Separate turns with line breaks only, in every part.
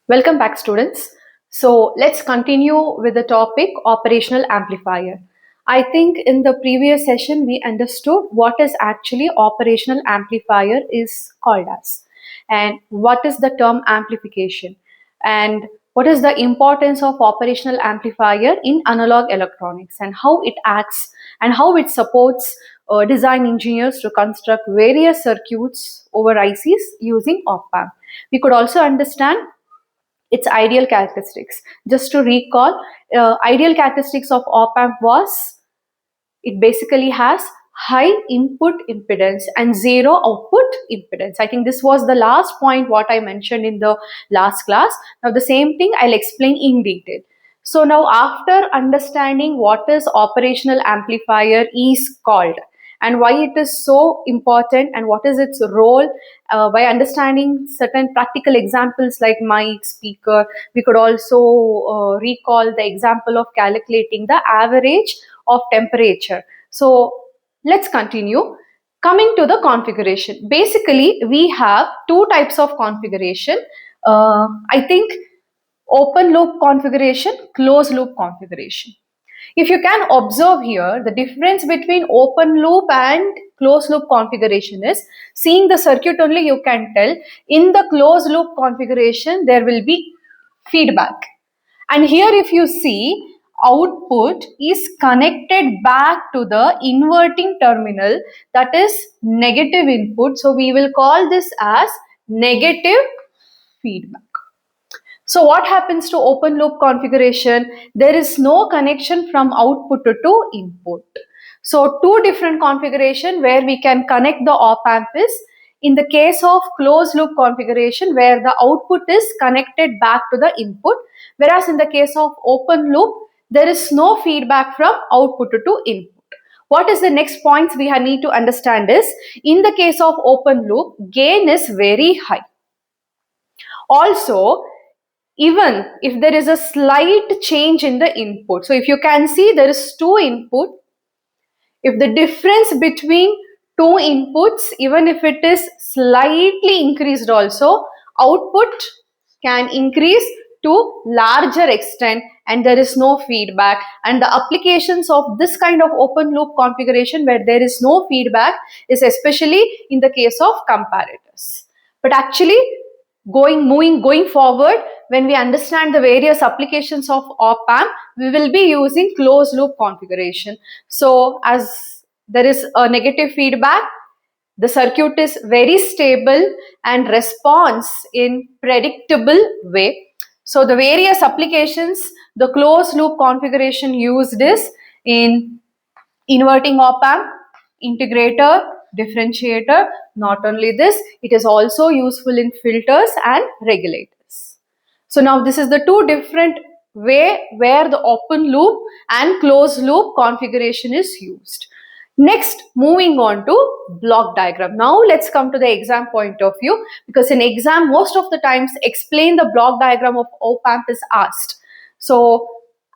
Welcome back, students. So let's continue with the topic operational amplifier. I think in the previous session we understood what is actually operational amplifier is called as, and what is the term amplification, and what is the importance of operational amplifier in analog electronics, and how it acts and how it supports design engineers to construct various circuits over ICs using op-amp. We could also understand its ideal characteristics. Just to recall, ideal characteristics of op-amp was it basically has high input impedance and zero output impedance. I think this was the last point what I mentioned in the last class. Now the same thing I'll explain in detail. So now after understanding what is operational amplifier is called and why it is so important and what is its role, by understanding certain practical examples like mic, speaker, we could also recall the example of calculating the average of temperature. So let's continue. Coming to the configuration, basically we have two types of configuration. I think open loop configuration, closed loop configuration. If you can observe here, the difference between open loop and closed loop configuration is, seeing the circuit only you can tell, in the closed loop configuration there will be feedback. And here if you see, output is connected back to the inverting terminal, that is negative input. So we will call this as negative feedback. So what happens to open loop configuration? There is no connection from output to input. So two different configuration where we can connect the op-amp is in the case of closed loop configuration where the output is connected back to the input, whereas in the case of open loop there is no feedback from output to input. What is the next points we need to understand is, in the case of open loop, gain is very high. Also, even if there is a slight change in the input, so if you can see there is two input, if the difference between two inputs, even if it is slightly increased also, output can increase to larger extent and there is no feedback. And the applications of this kind of open loop configuration where there is no feedback is especially in the case of comparators. But actually going forward, when we understand the various applications of op-amp, we will be using closed loop configuration. So as there is a negative feedback, the circuit is very stable and responds in predictable way. So the various applications, the closed loop configuration used is in inverting op-amp, integrator, differentiator. Not only this, it is also useful in filters and regulators. So now this is the two different way where the open loop and closed loop configuration is used. Next, moving on to block diagram. Now let's come to the exam point of view, because in exam most of the times explain the block diagram of op-amp is asked. So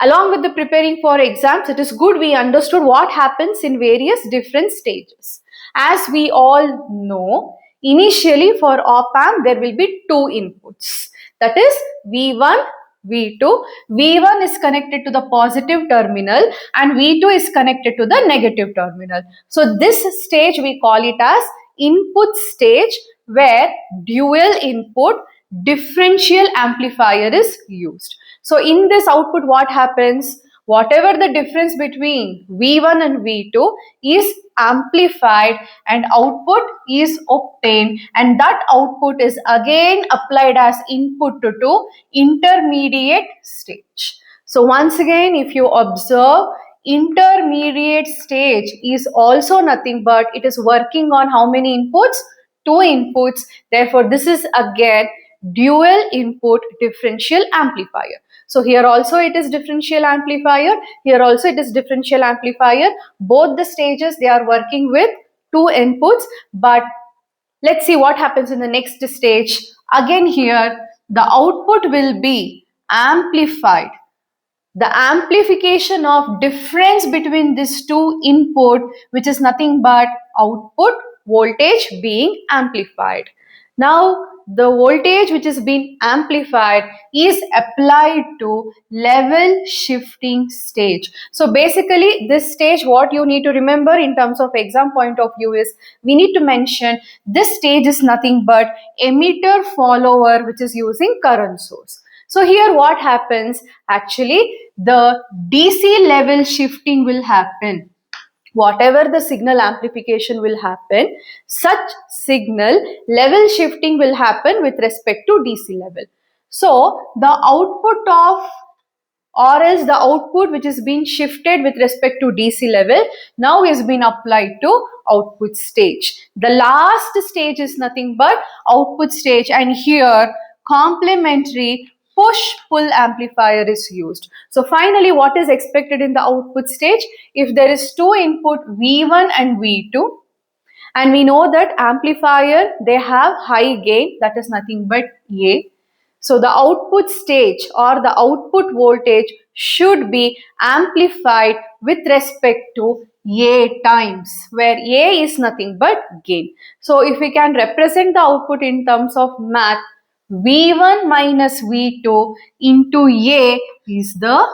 along with the preparing for exams, it is good we understood what happens in various different stages. As we all know, initially for op-amp there will be two inputs, that is V1, V2. V1 is connected to the positive terminal and V2 is connected to the negative terminal. So this stage we call it as input stage, where dual input differential amplifier is used. So in this output what happens? Whatever the difference between V1 and V2 is amplified and output is obtained, and that output is again applied as input to intermediate stage. So once again, if you observe, intermediate stage is also nothing but it is working on how many inputs? Two inputs. Therefore, this is again dual input differential amplifier. So here also it is differential amplifier, here also it is differential amplifier. Both the stages they are working with two inputs, but let's see what happens in the next stage. Again here the output will be amplified. The amplification of difference between these two input, which is nothing but output voltage being amplified. Now the voltage which is being amplified is applied to level shifting stage. So basically this stage, what you need to remember in terms of exam point of view is, we need to mention this stage is nothing but emitter follower which is using current source. So here what happens, actually the DC level shifting will happen. Whatever the signal amplification will happen, such signal level shifting will happen with respect to DC level. So the output of, or else the output which is being shifted with respect to DC level now is being applied to output stage. The last stage is nothing but output stage, and here complementary push-pull amplifier is used. So finally what is expected in the output stage? If there is two input V1 and V2, and we know that amplifier, they have high gain, that is nothing but A. So the output stage or the output voltage should be amplified with respect to A times, where A is nothing but gain. So if we can represent the output in terms of math, V1 minus V2 into A is the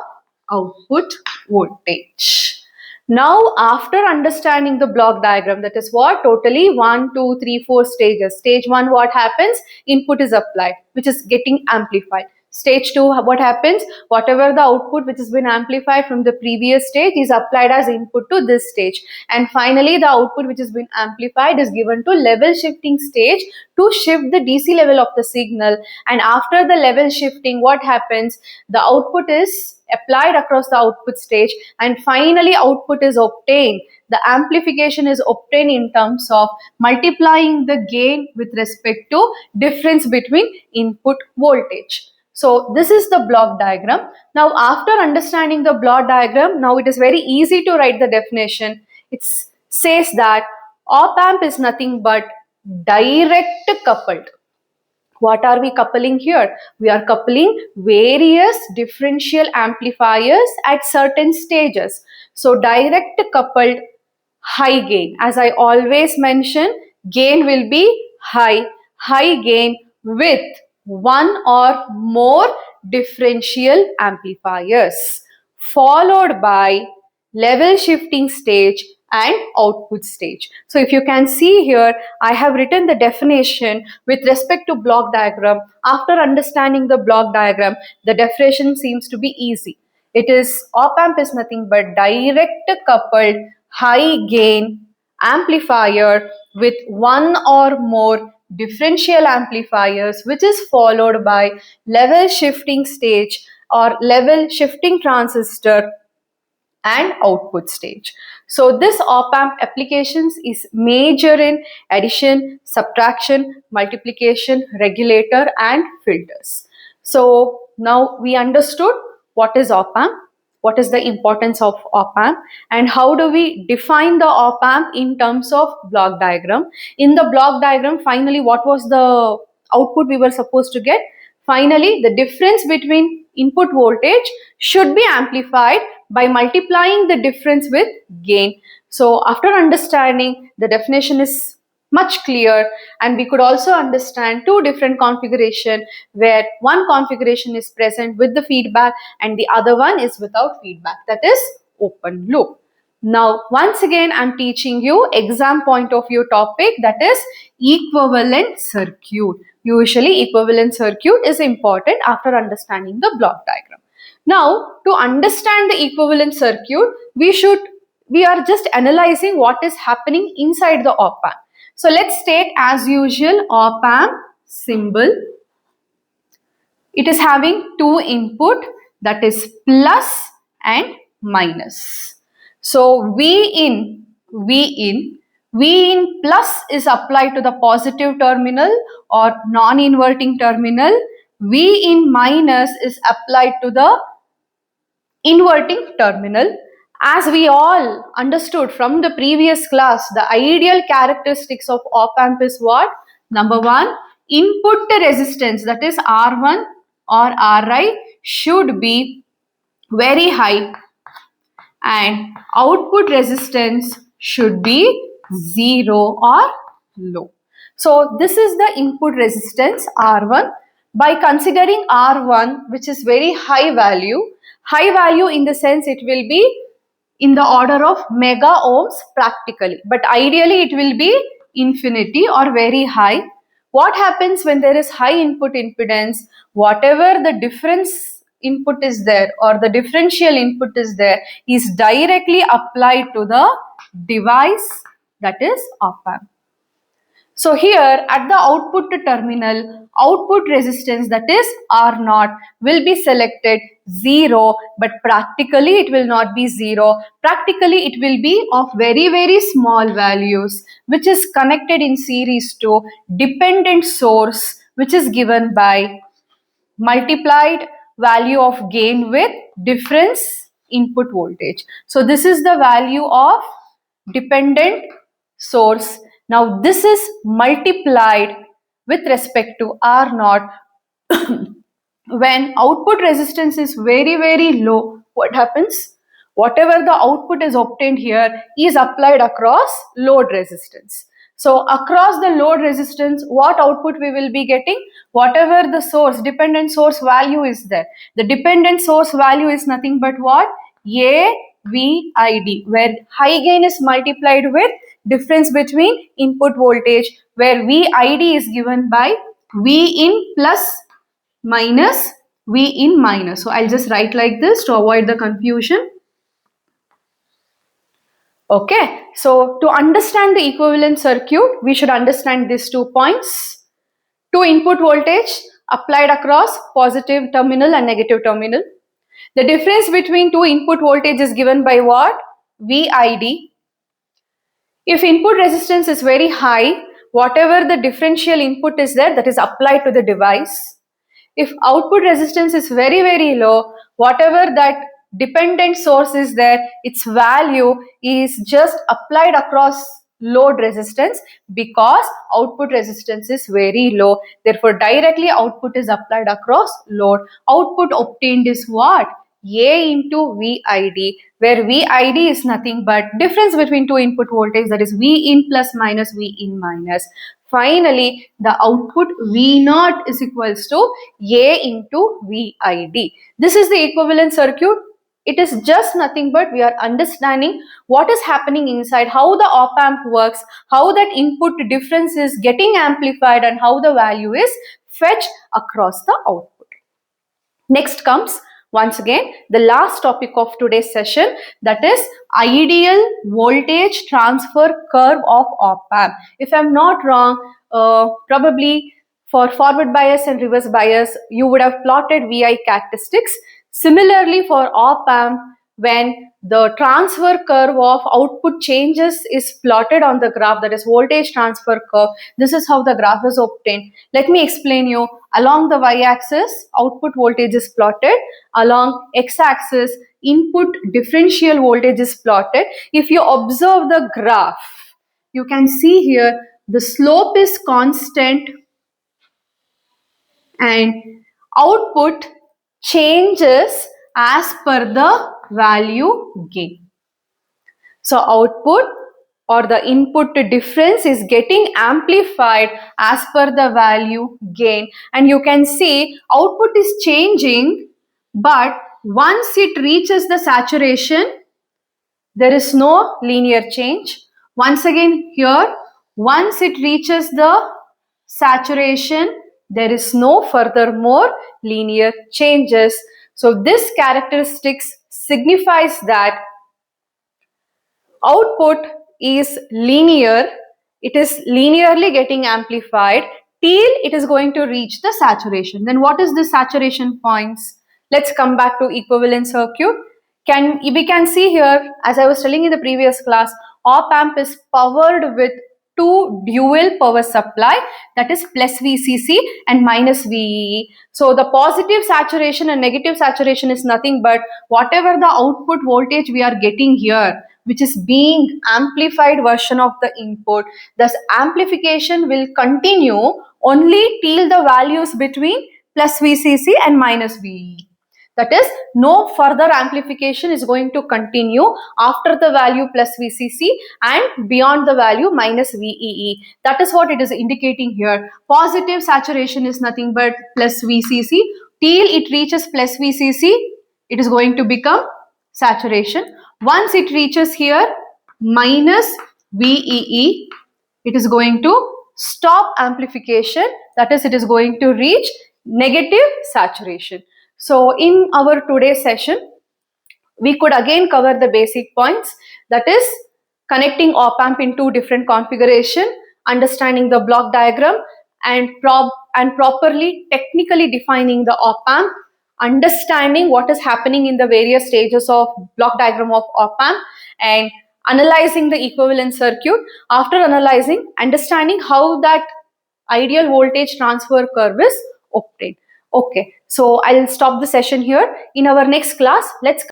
output voltage. Now, after understanding the block diagram, that is what, totally 1, 2, 3, 4 stages. Stage 1, what happens? Input is applied, which is getting amplified. Stage 2, what happens? Whatever the output which has been amplified from the previous stage is applied as input to this stage. And finally, the output which has been amplified is given to level shifting stage to shift the DC level of the signal. And after the level shifting, what happens? The output is applied across the output stage, and finally output is obtained. The amplification is obtained in terms of multiplying the gain with respect to difference between input voltage. So this is the block diagram. Now after understanding the block diagram, now it is very easy to write the definition. It says that op amp is nothing but direct coupled. What are we coupling here? We are coupling various differential amplifiers at certain stages. So direct coupled high gain. As I always mention, gain will be high gain with one or more differential amplifiers, followed by level shifting stage and output stage. So if you can see here, I have written the definition with respect to block diagram. After understanding the block diagram, the definition seems to be easy. It is op amp is nothing but direct coupled high gain amplifier with one or more differential amplifiers, which is followed by level shifting stage or level shifting transistor and output stage. So this op amp applications is major in addition, subtraction, multiplication, regulator and filters. So now we understood what is op amp, what is the importance of op amp, and how do we define the op amp in terms of block diagram. In the block diagram, finally what was the output we were supposed to get? Finally, the difference between input voltage should be amplified by multiplying the difference with gain. So after understanding, the definition is much clear, and we could also understand two different configuration, where one configuration is present with the feedback and the other one is without feedback, that is open loop. Now once again I'm teaching you exam point of view topic, that is equivalent circuit. Usually equivalent circuit is important after understanding the block diagram. Now to understand the equivalent circuit, we are just analyzing what is happening inside the op amp. So let's take as usual op amp symbol. It is having two input, that is plus and minus. So V in plus is applied to the positive terminal or non-inverting terminal. V in minus is applied to the inverting terminal. As we all understood from the previous class, the ideal characteristics of op amp is what? Number one, input resistance, that is R1 or Ri, should be very high and output resistance should be 0 or low. So this is the input resistance R1. By considering R1, which is very high value in the sense it will be in the order of mega ohms practically, but ideally it will be infinity or very high. What happens when there is high input impedance? Whatever the difference input is there or the differential input is there is directly applied to the device, that is op amp. So here at the output terminal, output resistance, that is R0, will be selected 0, but practically it will not be 0. Practically it will be of very, very small values, which is connected in series to dependent source, which is given by multiplied value of gain with difference input voltage. So this is the value of dependent source. Now this is multiplied with respect to R0. When output resistance is very, very low, what happens? Whatever the output is obtained here is applied across load resistance. So across the load resistance, what output we will be getting? Whatever the source, dependent source value is there. The dependent source value is nothing but what? AVID, where high gain is multiplied with difference between input voltage, where VID is given by V in plus minus V in minus. So I'll just write like this to avoid the confusion. Okay, so to understand the equivalent circuit, we should understand these 2 points. 2 input voltage applied across positive terminal and negative terminal. The difference between 2 input voltage is given by what? VID. If input resistance is very high, whatever the differential input is there, that is applied to the device. If output resistance is very, very low, whatever that dependent source is there, its value is just applied across load resistance because output resistance is very low. Therefore, directly output is applied across load. Output obtained is what? A into VID, where VID is nothing but difference between 2 input voltage, that is V in plus minus V in minus. Finally, the output V0 is equals to A into VID. This is the equivalent circuit. It is just nothing but we are understanding what is happening inside, how the op amp works, how that input difference is getting amplified and how the value is fetched across the output. Next comes once again the last topic of today's session, that is ideal voltage transfer curve of op amp. If I'm not wrong, probably for forward bias and reverse bias, you would have plotted VI characteristics. Similarly for op amp, when the transfer curve of output changes is plotted on the graph, that is voltage transfer curve, this is how the graph is obtained. Let me explain you. Along the y-axis, output voltage is plotted. Along x-axis, input differential voltage is plotted. If you observe the graph, you can see here the slope is constant and output changes as per the value gain. So output or the input difference is getting amplified as per the value gain, and you can see output is changing, but once it reaches the saturation, there is no linear change. Once again here, once it reaches the saturation, there is no furthermore linear changes. So this characteristics signifies that output is linear, it is linearly getting amplified till it is going to reach the saturation. Then what is the saturation points? Let's come back to equivalent circuit. We can see here, as I was telling in the previous class, op amp is powered with 2 dual power supply, that is plus VCC and minus VEE. So the positive saturation and negative saturation is nothing but whatever the output voltage we are getting here, which is being amplified version of the input. Thus amplification will continue only till the values between plus VCC and minus VEE. That is, no further amplification is going to continue after the value plus VCC and beyond the value minus VEE. That is what it is indicating here. Positive saturation is nothing but plus VCC. Till it reaches plus VCC, it is going to become saturation. Once it reaches here minus VEE, it is going to stop amplification. That is, it is going to reach negative saturation. So in our today's session, we could again cover the basic points, that is connecting op-amp in two different configuration, understanding the block diagram, and properly technically defining the op-amp, understanding what is happening in the various stages of block diagram of op-amp, and analyzing the equivalent circuit. After analyzing, understanding how that ideal voltage transfer curve is obtained. Okay, so I'll stop the session here. In our next class, let's